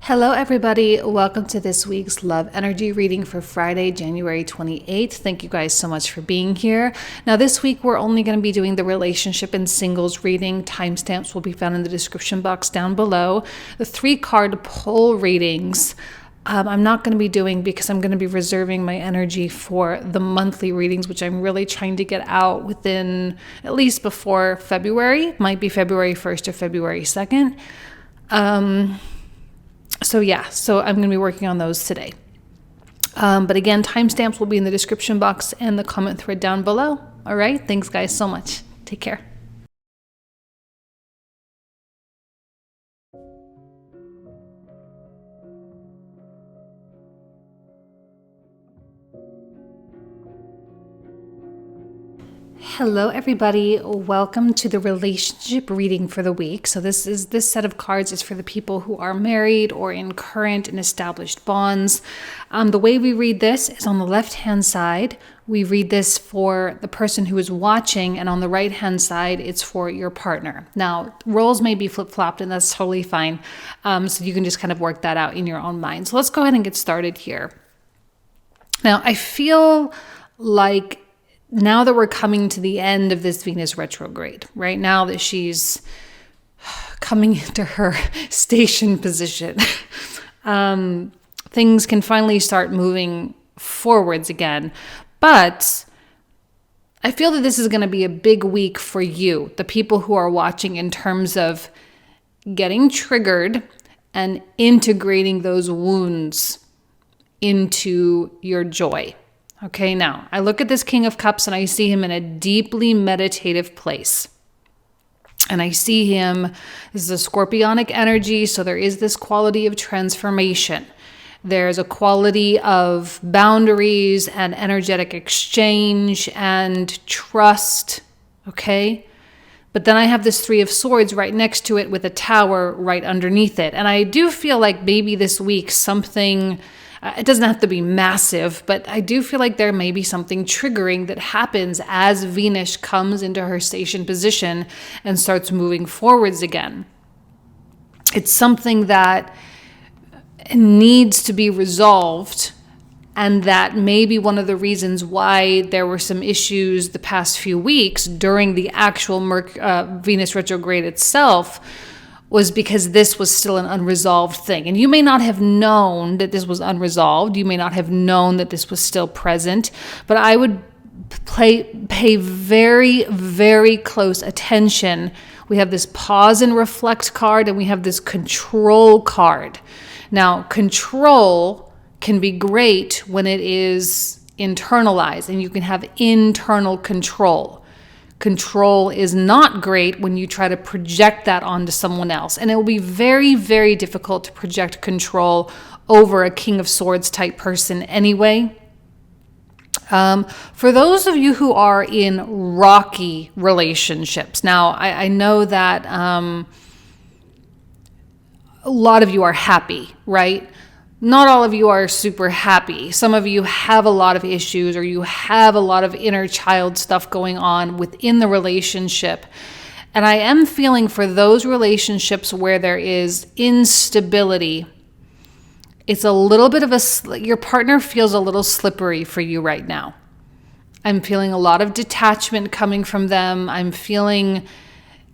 Hello, everybody. Welcome to this week's Love Energy reading for Friday, January 28th. Thank you guys so much for being here. Now, this week, we're only going to be doing the relationship and singles reading. Timestamps will be found in the description box down below. The 3-card pull readings, I'm not going to be doing because I'm going to be reserving my energy for the monthly readings, which I'm really trying to get out within at least before February. Might be February 1st or February 2nd. So I'm going to be working on those today. But again, timestamps will be in the description box and the comment thread down below. All right. Thanks, guys, so much. Take care. Hello, everybody. Welcome to the relationship reading for the week. So this set of cards is for the people who are married or in current and established bonds. The way we read this is on the left-hand side. We read this for the person who is watching, and on the right-hand side, it's for your partner. Now, roles may be flip-flopped, and that's totally fine. So you can just kind of work that out in your own mind. So let's go ahead and get started here. Now, I feel like now that we're coming to the end of this Venus retrograde, right now that she's coming into her station position, things can finally start moving forwards again. But I feel that this is going to be a big week for you, the people who are watching, in terms of getting triggered and integrating those wounds into your joy. Okay, now I look at this King of Cups and I see him in a deeply meditative place. And I see him, this is a scorpionic energy, so there is this quality of transformation. There's a quality of boundaries and energetic exchange and trust, okay? But then I have this 3 of Swords right next to it with a Tower right underneath it. And I do feel like maybe this week something... it doesn't have to be massive, but I do feel like there may be something triggering that happens as Venus comes into her station position and starts moving forwards again. It's something that needs to be resolved, and that may be one of the reasons why there were some issues the past few weeks during the actual Venus retrograde itself, was because this was still an unresolved thing. And you may not have known that this was unresolved. You may not have known that this was still present, but I would pay very, very close attention. We have this pause and reflect card, and we have this control card. Now, control can be great when it is internalized, and you can have internal control. Control is not great when you try to project that onto someone else. And it will be very, very difficult to project control over a King of Swords type person anyway. For those of you who are in rocky relationships, now I know that a lot of you are happy, right? Not all of you are super happy. Some of you have a lot of issues, or you have a lot of inner child stuff going on within the relationship. And I am feeling for those relationships where there is instability, it's a little bit of your partner feels a little slippery for you right now. I'm feeling a lot of detachment coming from them.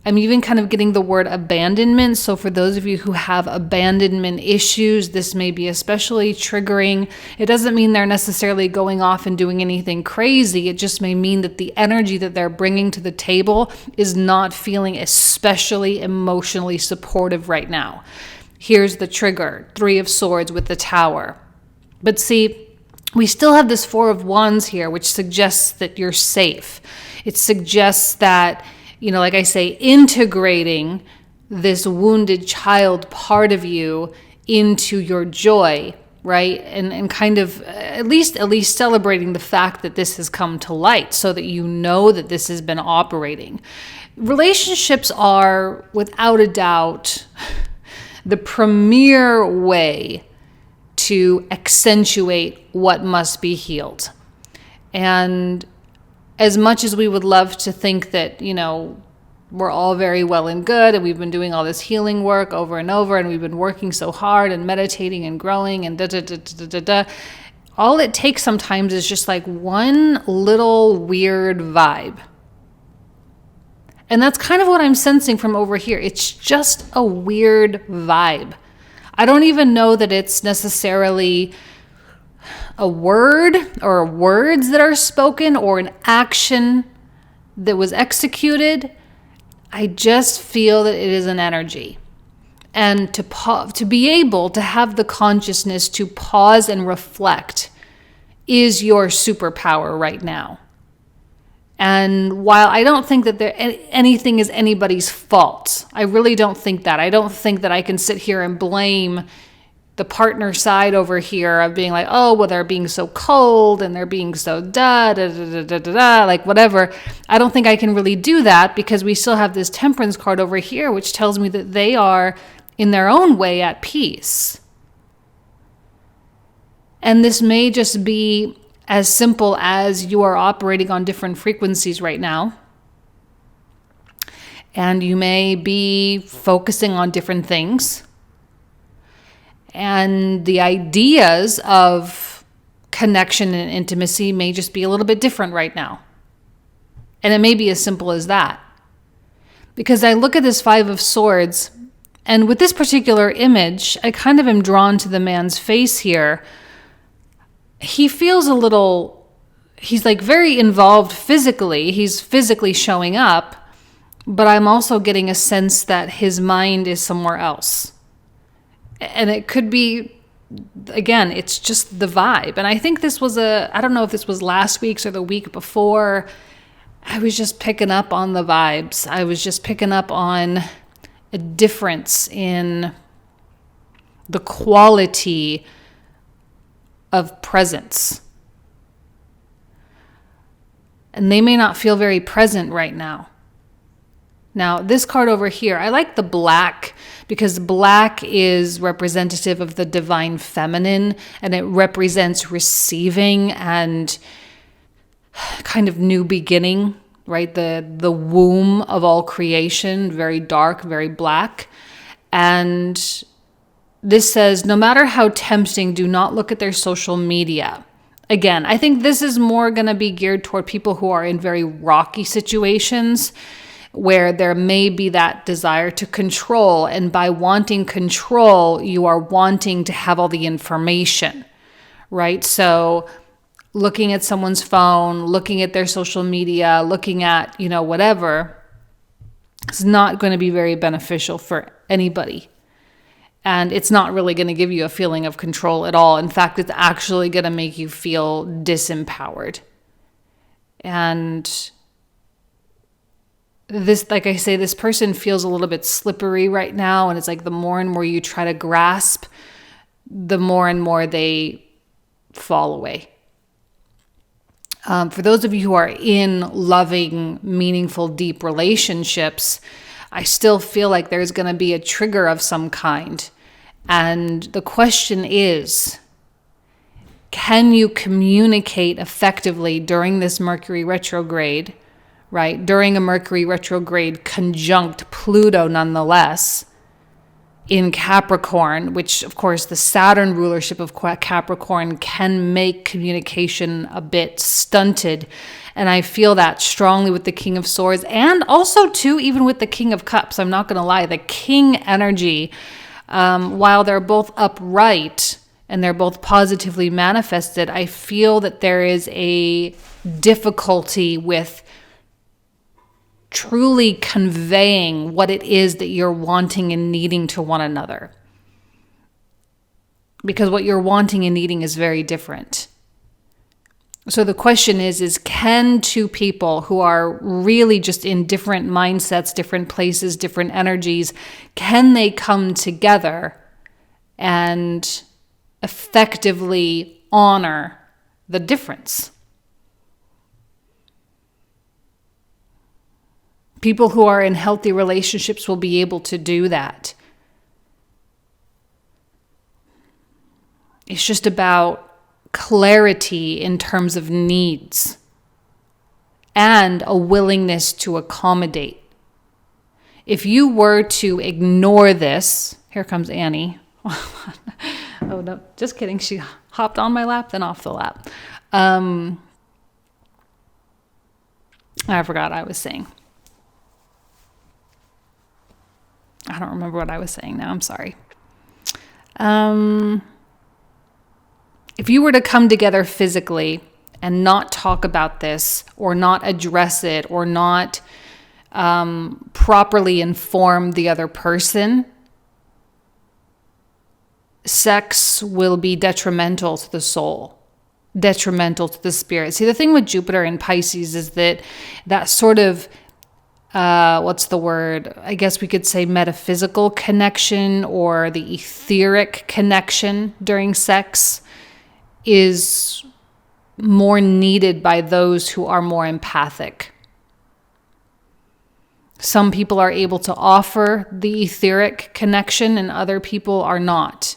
I'm even kind of getting the word abandonment. So for those of you who have abandonment issues, this may be especially triggering. It doesn't mean they're necessarily going off and doing anything crazy. It just may mean that the energy that they're bringing to the table is not feeling especially emotionally supportive right now. Here's the trigger, 3 of Swords with the Tower. But see, we still have this 4 of Wands here, which suggests that you're safe. It suggests that, like I say, integrating this wounded child part of you into your joy, right? And kind of at least celebrating the fact that this has come to light, so that you know that this has been operating. Relationships are, without a doubt, the premier way to accentuate what must be healed. And as much as we would love to think that, we're all very well and good, and we've been doing all this healing work over and over, and we've been working so hard and meditating and growing and da. All it takes sometimes is just like one little weird vibe. And that's kind of what I'm sensing from over here. It's just a weird vibe. I don't even know that it's necessarily a word or words that are spoken or an action that was executed. I just feel that it is an energy. And to be able to have the consciousness to pause and reflect is your superpower right now. And while I don't think that anything is anybody's fault, I really don't think that. I don't think that I can sit here and blame the partner side over here of being like, oh, well, they're being so cold and they're being so like whatever. I don't think I can really do that because we still have this Temperance card over here, which tells me that they are in their own way at peace. And this may just be as simple as you are operating on different frequencies right now. And you may be focusing on different things. And the ideas of connection and intimacy may just be a little bit different right now. And it may be as simple as that. Because I look at this Five of Swords, and with this particular image, I kind of am drawn to the man's face here. He feels he's like very involved physically. He's physically showing up, but I'm also getting a sense that his mind is somewhere else. And it could be, again, it's just the vibe. And I think this was I don't know if this was last week's or the week before. I was just picking up on the vibes. I was just picking up on a difference in the quality of presence. And they may not feel very present right now. Now, this card over here, I like the black because black is representative of the divine feminine, and it represents receiving and kind of new beginning, right? The womb of all creation, very dark, very black. And this says, no matter how tempting, do not look at their social media. Again, I think this is more going to be geared toward people who are in very rocky situations where there may be that desire to control. And by wanting control, you are wanting to have all the information, right? So looking at someone's phone, looking at their social media, looking at, whatever, is not going to be very beneficial for anybody. And it's not really going to give you a feeling of control at all. In fact, it's actually going to make you feel disempowered. And this, like I say, this person feels a little bit slippery right now. And it's like the more and more you try to grasp, the more and more they fall away. For those of you who are in loving, meaningful, deep relationships, I still feel like there's going to be a trigger of some kind. And the question is, can you communicate effectively during this Mercury retrograde, right? During a Mercury retrograde conjunct Pluto nonetheless in Capricorn, which of course the Saturn rulership of Capricorn can make communication a bit stunted. And I feel that strongly with the King of Swords and also too, even with the King of Cups. I'm not going to lie, the King energy, while they're both upright and they're both positively manifested, I feel that there is a difficulty with truly conveying what it is that you're wanting and needing to one another. Because what you're wanting and needing is very different. So the question is can two people who are really just in different mindsets, different places, different energies, can they come together and effectively honor the difference? People who are in healthy relationships will be able to do that. It's just about clarity in terms of needs and a willingness to accommodate. if you were to ignore this, here comes Annie. Oh no, just kidding. She hopped on my lap, then off the lap. I forgot what I was saying. I don't remember what I was saying now. I'm sorry. If you were to come together physically and not talk about this or not address it or not properly inform the other person, sex will be detrimental to the soul, detrimental to the spirit. See, the thing with Jupiter in Pisces is that sort of, what's the word? I guess we could say metaphysical connection or the etheric connection during sex is more needed by those who are more empathic. Some people are able to offer the etheric connection and other people are not.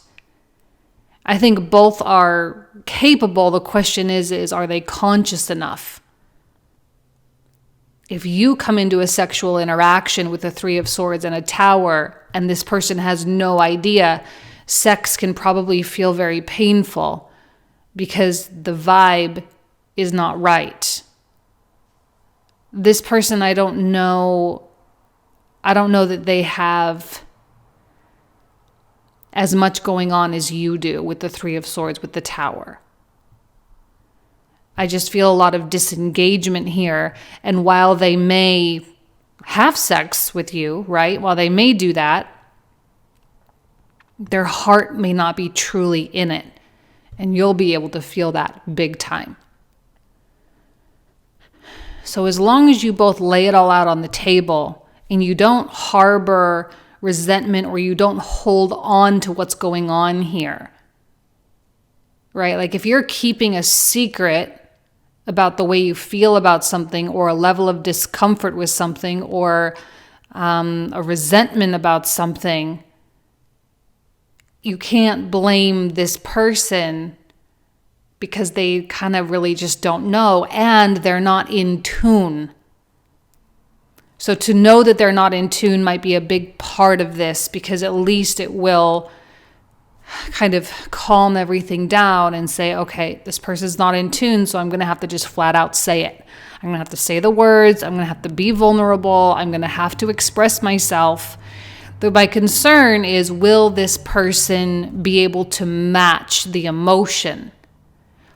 I think both are capable. The question is are they conscious enough? If you come into a sexual interaction with a Three of Swords and a Tower and this person has no idea, sex can probably feel very painful because the vibe is not right. This person, I don't know that they have as much going on as you do with the Three of Swords, with the Tower. I just feel a lot of disengagement here. And while they may have sex with you, right? While they may do that, their heart may not be truly in it. And you'll be able to feel that big time. So as long as you both lay it all out on the table and you don't harbor resentment or you don't hold on to what's going on here, right? Like if you're keeping a secret about the way you feel about something or a level of discomfort with something or a resentment about something, you can't blame this person because they kind of really just don't know and they're not in tune. So to know that they're not in tune might be a big part of this because at least it will kind of calm everything down and say, okay, this person's not in tune, so I'm going to have to just flat out say it. I'm going to have to say the words. I'm going to have to be vulnerable. I'm going to have to express myself. My concern is, will this person be able to match the emotion?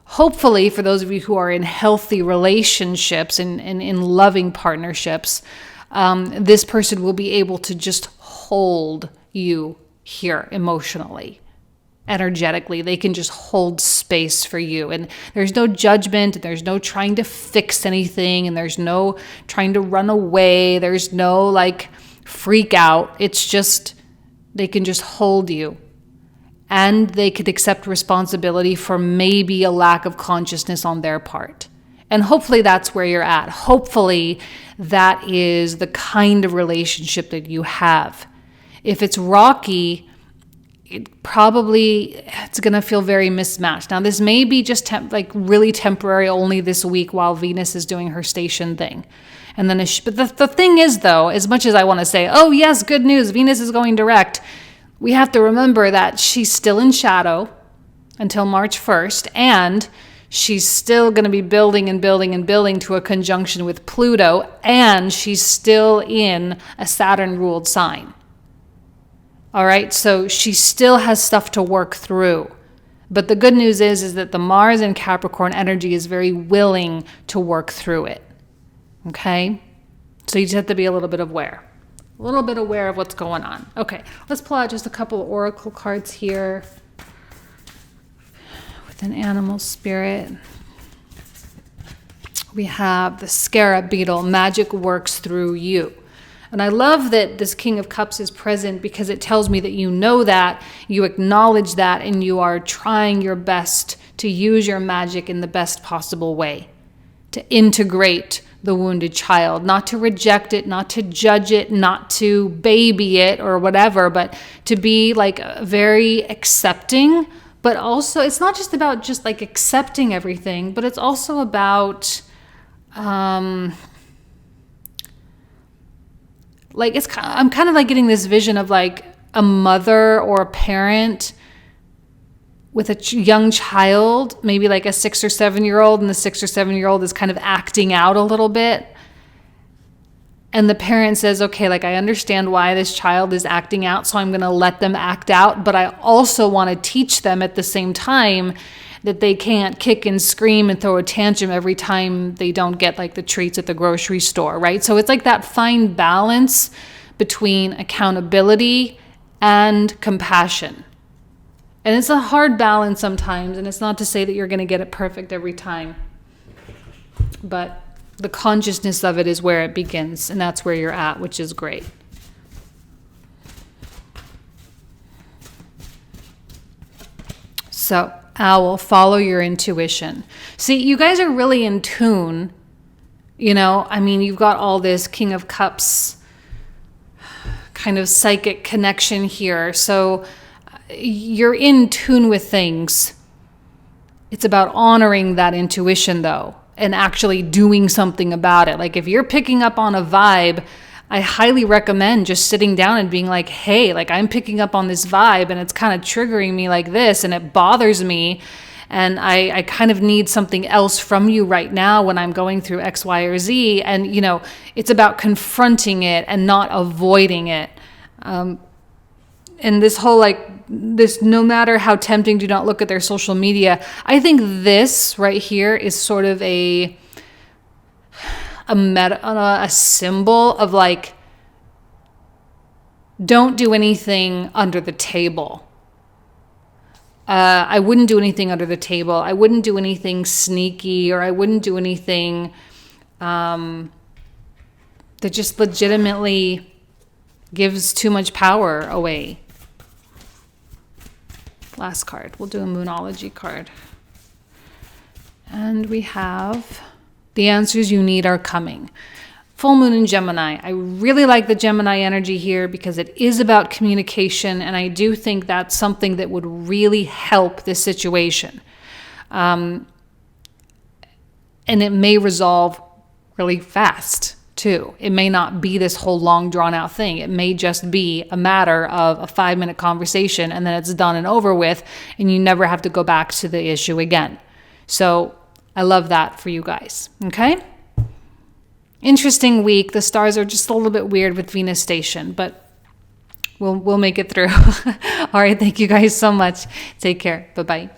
Hopefully, for those of you who are in healthy relationships and in loving partnerships, this person will be able to just hold you here emotionally, energetically. They can just hold space for you. And there's no judgment. There's no trying to fix anything. And there's no trying to run away. There's no like freak out. It's just, they can just hold you. And they could accept responsibility for maybe a lack of consciousness on their part. And hopefully that's where you're at. Hopefully that is the kind of relationship that you have. If it's rocky, it's going to feel very mismatched. Now, this may be just really temporary, only this week while Venus is doing her station thing. And then, but the thing is, though, as much as I want to say, oh, yes, good news, Venus is going direct, we have to remember that she's still in shadow until March 1st, and she's still going to be building and building and building to a conjunction with Pluto, and she's still in a Saturn-ruled sign. All right, so she still has stuff to work through. But the good news is that the Mars in Capricorn energy is very willing to work through it. Okay? So you just have to be a little bit aware of what's going on. Okay, let's pull out just a couple of oracle cards here with an animal spirit. We have the scarab beetle. Magic works through you. And I love that this King of Cups is present because it tells me that you know that, you acknowledge that, and you are trying your best to use your magic in the best possible way, to integrate the wounded child, not to reject it, not to judge it, not to baby it or whatever, but to be like very accepting. But also, it's not just about just like accepting everything, but it's also about like I'm kind of like getting this vision of like a mother or a parent with a young child, maybe like a 6 or 7-year-old, and the 6 or 7-year-old is kind of acting out a little bit. And the parent says, okay, like I understand why this child is acting out, so I'm going to let them act out. But I also want to teach them at the same time that they can't kick and scream and throw a tantrum every time they don't get like the treats at the grocery store, right? So it's like that fine balance between accountability and compassion. And it's a hard balance sometimes, and it's not to say that you're going to get it perfect every time. But the consciousness of it is where it begins, and that's where you're at, which is great. So, Owl, follow your intuition. See, you guys are really in tune. You know, I mean, you've got all this King of Cups kind of psychic connection here. So you're in tune with things. It's about honoring that intuition, though, and actually doing something about it. Like if you're picking up on a vibe, I highly recommend just sitting down and being like, hey, like I'm picking up on this vibe and it's kind of triggering me like this and it bothers me. And I kind of need something else from you right now when I'm going through X, Y, or Z. And, you know, it's about confronting it and not avoiding it. And this whole this, no matter how tempting, do not look at their social media. I think this right here is sort of a symbol of like, don't do anything under the table. I wouldn't do anything under the table. I wouldn't do anything sneaky, or I wouldn't do anything that just legitimately gives too much power away. Last card. We'll do a Moonology card. And we have the answers you need are coming. Full moon in Gemini. I really like the Gemini energy here because it is about communication, and I do think that's something that would really help this situation. And it may resolve really fast too. It may not be this whole long drawn out thing. It may just be a matter of a 5-minute conversation and then it's done and over with, and you never have to go back to the issue again. So I love that for you guys. Okay. Interesting week. The stars are just a little bit weird with Venus station, but we'll make it through. All right. Thank you guys so much. Take care. Bye-bye.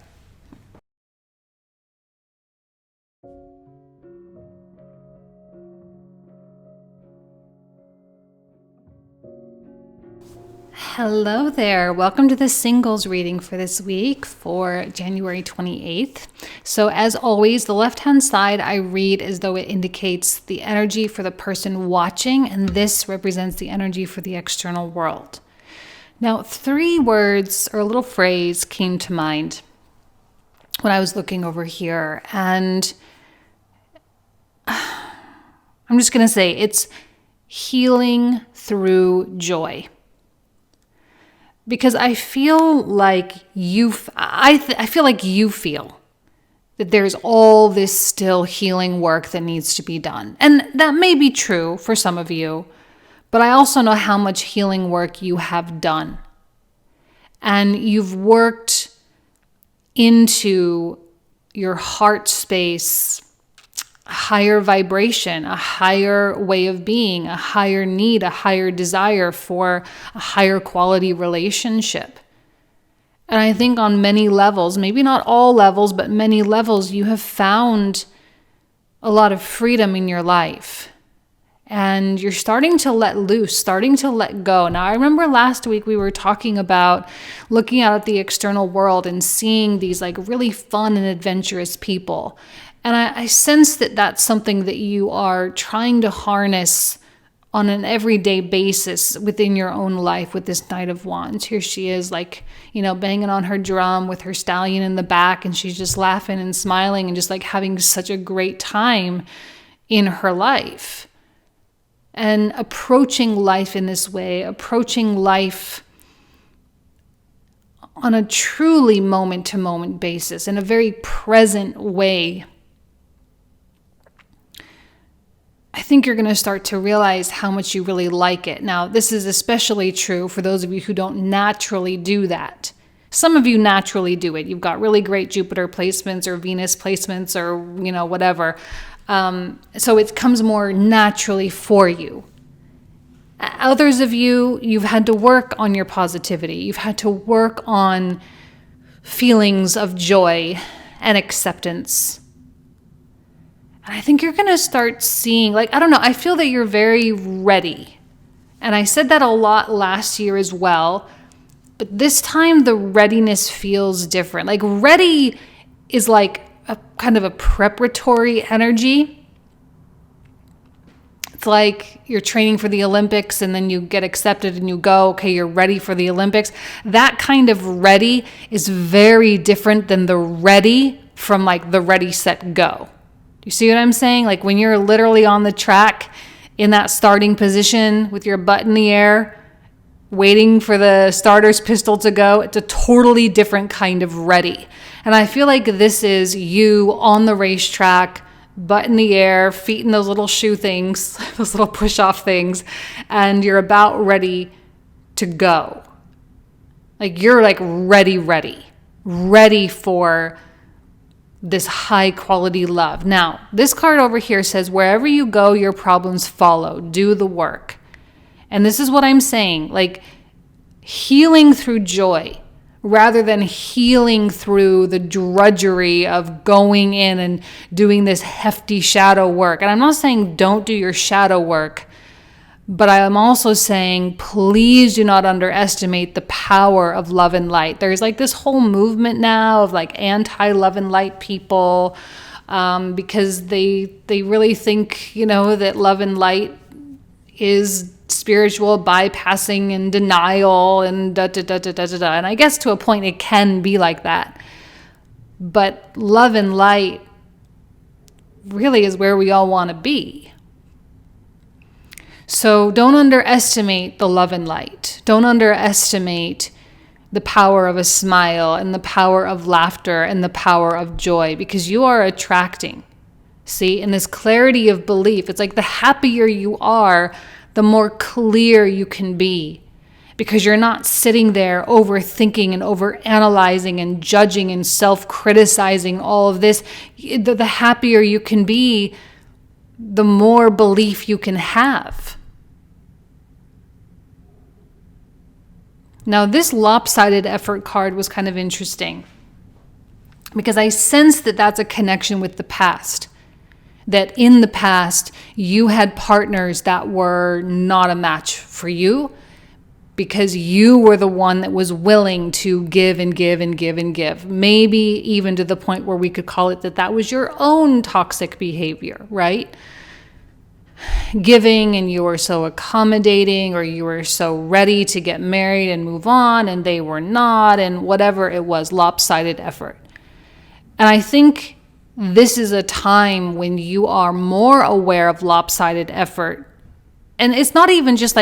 Hello there. Welcome to the singles reading for this week for January 28th. So as always, the left-hand side I read as though it indicates the energy for the person watching, and this represents the energy for the external world. Now, 3 words or a little phrase came to mind when I was looking over here, and I'm just going to say it's healing through joy. Because I feel like I feel like you feel that there's all this still healing work that needs to be done. And that may be true for some of you, but I also know how much healing work you have done. And you've worked into your heart space a higher vibration, a higher way of being, a higher need, a higher desire for a higher quality relationship. And I think on many levels, maybe not all levels, but many levels, you have found a lot of freedom in your life. And you're starting to let loose, starting to let go. Now, I remember last week we were talking about looking out at the external world and seeing these like really fun and adventurous people. And I sense that that's something that you are trying to harness on an everyday basis within your own life with this Knight of Wands. Here she is, like, you know, banging on her drum with her stallion in the back, and she's just laughing and smiling and just like having such a great time in her life. And approaching life in this way, approaching life on a truly moment-to-moment basis, in a very present way. think you're going to start to realize how much you really like it. Now, this is especially true for those of you who don't naturally do that. Some of you naturally do it. You've got really great Jupiter placements or Venus placements or, whatever. So it comes more naturally for you. Others of you, you've had to work on your positivity. You've had to work on feelings of joy and acceptance. And I think you're going to start seeing, I feel that you're very ready. And I said that a lot last year as well. But this time the readiness feels different. Ready is like a kind of a preparatory energy. It's like you're training for the Olympics and then you get accepted and you go, okay, you're ready for the Olympics. That kind of ready is very different than the ready from the ready, set, go. You see what I'm saying? When you're literally on the track in that starting position with your butt in the air, waiting for the starter's pistol to go, it's a totally different kind of ready. And I feel like this is you on the racetrack, butt in the air, feet in those little shoe things, those little push-off things, and you're about ready to go. You're ready for this high quality love. Now, this card over here says, wherever you go, your problems follow. Do the work. And this is what I'm saying, healing through joy rather than healing through the drudgery of going in and doing this hefty shadow work. And I'm not saying don't do your shadow work, but I am also saying please do not underestimate the power of love and light. There's this whole movement now of anti-love and light people because they really think, that love and light is spiritual bypassing and denial and da-da-da-da-da-da. And I guess to a point it can be like that. But love and light really is where we all want to be. So don't underestimate the love and light. Don't underestimate the power of a smile and the power of laughter and the power of joy, because you are attracting. See, in this clarity of belief, it's the happier you are, the more clear you can be, because you're not sitting there overthinking and overanalyzing and judging and self-criticizing all of this. The happier you can be, the more belief you can have. Now, this lopsided effort card was kind of interesting because I sense that that's a connection with the past. That in the past, you had partners that were not a match for you because you were the one that was willing to give and give and give and give. Maybe even to the point where we could call it that was your own toxic behavior, right? Giving, and you were so accommodating, or you were so ready to get married and move on, and they were not, and whatever it was, lopsided effort. And I think this is a time when you are more aware of lopsided effort. And it's not even just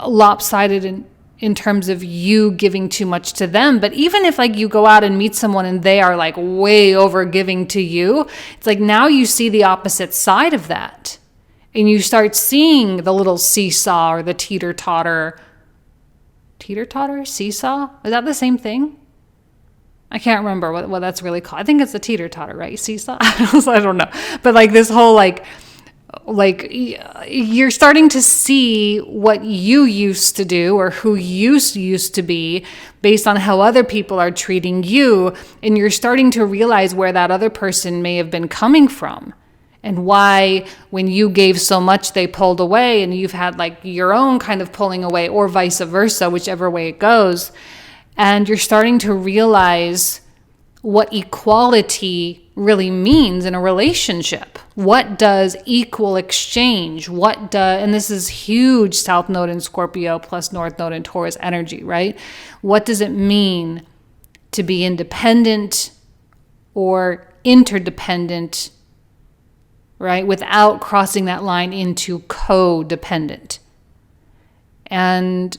lopsided in terms of you giving too much to them, but even if you go out and meet someone and they are way over giving to you, it's now you see the opposite side of that. And you start seeing the little seesaw or the teeter-totter. Teeter-totter? Seesaw? Is that the same thing? I can't remember what that's really called. I think it's a teeter-totter, right? Seesaw? I don't know. But this whole you're starting to see what you used to do or who you used to be based on how other people are treating you. And you're starting to realize where that other person may have been coming from and why when you gave so much, they pulled away, and you've had your own kind of pulling away, or vice versa, whichever way it goes. And you're starting to realize what equality really means in a relationship. What does equal exchange? And this is huge South Node in Scorpio plus North Node in Taurus energy, right? What does it mean to be independent or interdependent, right? Without crossing that line into codependent. And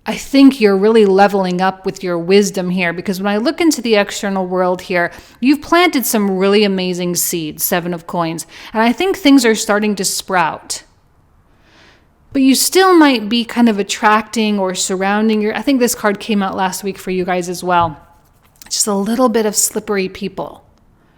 I think you're really leveling up with your wisdom here, because when I look into the external world here, you've planted some really amazing seeds, 7 of Coins, and I think things are starting to sprout. But you still might be kind of attracting or surrounding I think this card came out last week for you guys as well. Just a little bit of slippery people.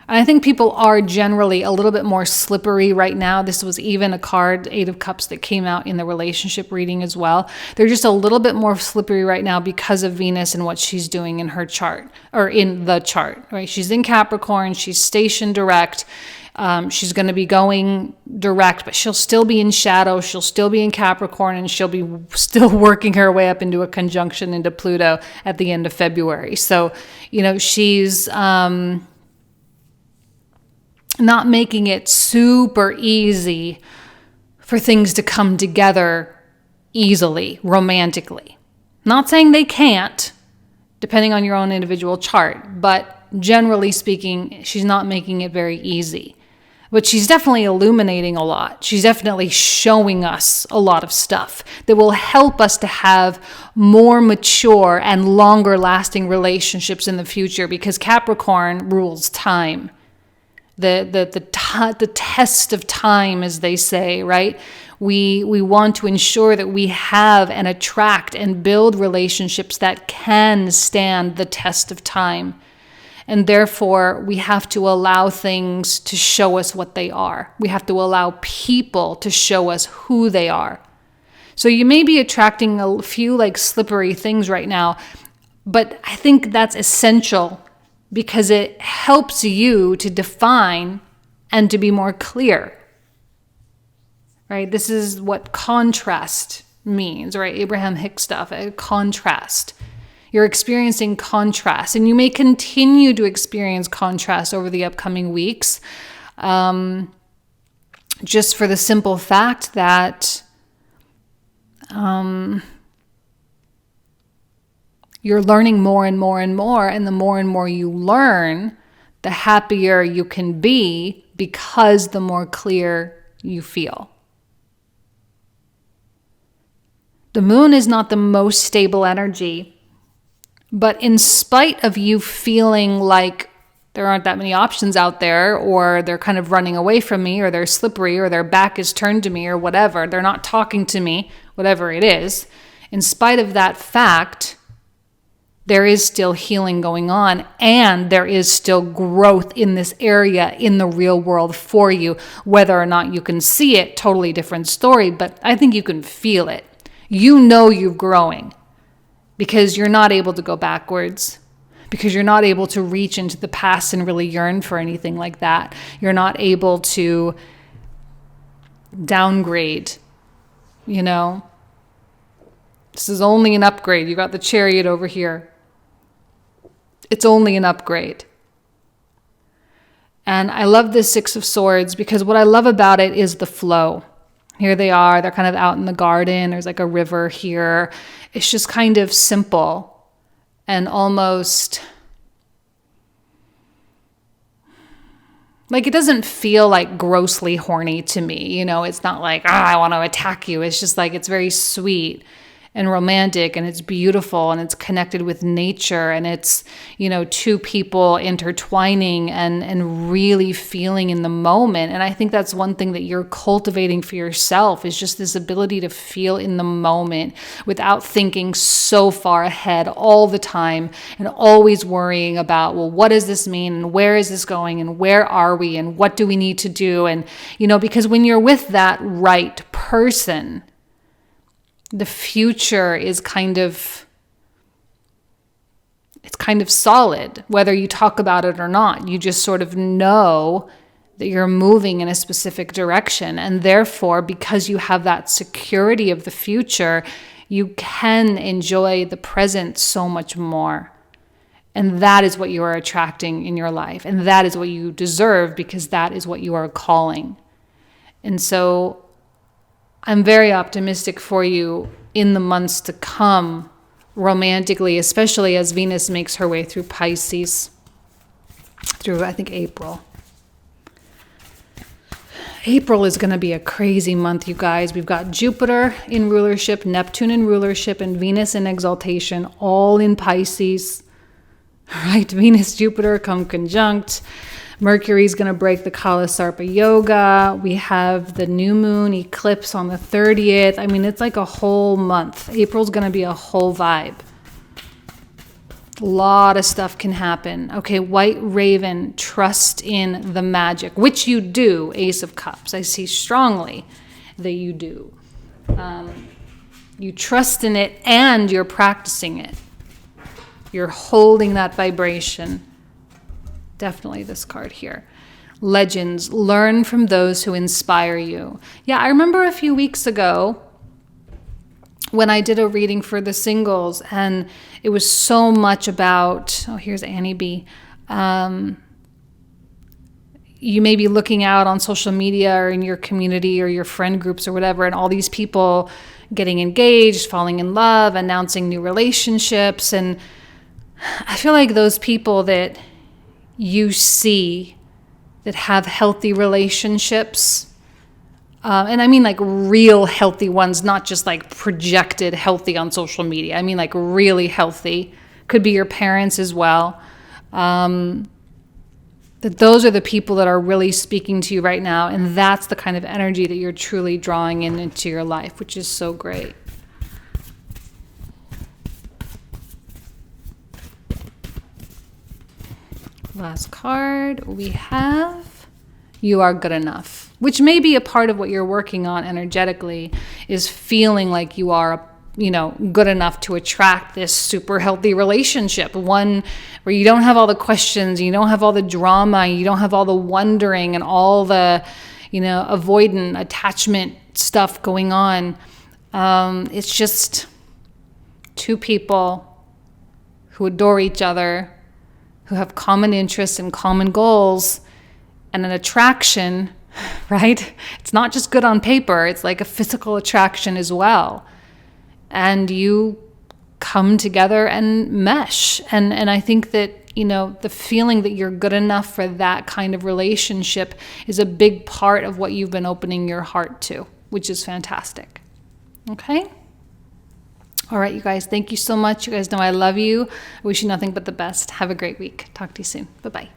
And I think people are generally a little bit more slippery right now. This was even a card, 8 of Cups, that came out in the relationship reading as well. They're just a little bit more slippery right now because of Venus and what she's doing in her chart, or in the chart, right? She's in Capricorn, she's stationed direct. She's going to be going direct, but she'll still be in shadow. She'll still be in Capricorn, and she'll be still working her way up into a conjunction into Pluto at the end of February. So, she's not making it super easy for things to come together easily, romantically. Not saying they can't, depending on your own individual chart, but generally speaking, she's not making it very easy. But she's definitely illuminating a lot. She's definitely showing us a lot of stuff that will help us to have more mature and longer lasting relationships in the future, because Capricorn rules time. The test of time, as they say, right? We want to ensure that we have and attract and build relationships that can stand the test of time. And therefore, we have to allow things to show us what they are. We have to allow people to show us who they are. So you may be attracting a few slippery things right now, but I think that's essential, because it helps you to define and to be more clear, right? This is what contrast means, right? Abraham Hicks stuff, a contrast. You're experiencing contrast, and you may continue to experience contrast over the upcoming weeks, just for the simple fact that you're learning more and more and more, and the more you learn, the happier you can be, because the more clear you feel. The moon is not the most stable energy, but in spite of you feeling like there aren't that many options out there, or they're kind of running away from me, or they're slippery, or their back is turned to me, or whatever, they're not talking to me, whatever it is, in spite of that fact, there is still healing going on, and there is still growth in this area in the real world for you. Whether or not you can see it, totally different story, but I think you can feel it. You know you're growing, because you're not able to go backwards, because you're not able to reach into the past and really yearn for anything like that. You're not able to downgrade, This is only an upgrade. You got the Chariot over here. It's only an upgrade. And I love this 6 of Swords, because what I love about it is the flow. Here they are. They're kind of out in the garden. There's a river here. It's just kind of simple and almost it doesn't feel grossly horny to me. It's not I want to attack you. It's just it's very sweet and romantic, and it's beautiful, and it's connected with nature, and it's, two people intertwining and really feeling in the moment. And I think that's one thing that you're cultivating for yourself, is just this ability to feel in the moment without thinking so far ahead all the time, and always worrying about, well, what does this mean, and where is this going, and where are we, and what do we need to do? And, because when you're with that right person, the future is kind of solid, whether you talk about it or not. You just sort of know that you're moving in a specific direction. And therefore, because you have that security of the future, you can enjoy the present so much more. And that is what you are attracting in your life. And that is what you deserve, because that is what you are calling. And so I'm very optimistic for you in the months to come, romantically, especially as Venus makes her way through Pisces, through, I think, April. April is going to be a crazy month, you guys. We've got Jupiter in rulership, Neptune in rulership, and Venus in exaltation, all in Pisces. Right? Venus, Jupiter come conjunct. Mercury's going to break the Kala Sarpa Yoga. We have the new moon eclipse on the 30th. I mean, it's like a whole month. April's going to be a whole vibe. A lot of stuff can happen. Okay, White Raven, trust in the magic, which you do, Ace of Cups. I see strongly that you do. You trust in it and you're practicing it. You're holding that vibration. Definitely this card here. Legends, learn from those who inspire you. Yeah, I remember a few weeks ago when I did a reading for the singles, and it was so much about, oh, here's Annie B. You may be looking out on social media or in your community or your friend groups or whatever, and all these people getting engaged, falling in love, announcing new relationships. And I feel like those people that you see that have healthy relationships, and I mean like real healthy ones, not just like projected healthy on social media. I mean like really healthy. Could be your parents as well. That those are the people that are really speaking to you right now. And that's the kind of energy that you're truly drawing into your life, which is so great. Last card we have, you are good enough, which may be a part of what you're working on energetically, is feeling like you are, good enough to attract this super healthy relationship, one where you don't have all the questions, you don't have all the drama, you don't have all the wondering and all the, avoidant attachment stuff going on. It's just two people who adore each other, who have common interests and common goals, and an attraction, right? It's not just good on paper, it's like a physical attraction as well. And you come together and mesh. And I think that, the feeling that you're good enough for that kind of relationship is a big part of what you've been opening your heart to, which is fantastic. Okay? All right, you guys, thank you so much. You guys know I love you. I wish you nothing but the best. Have a great week. Talk to you soon. Bye-bye.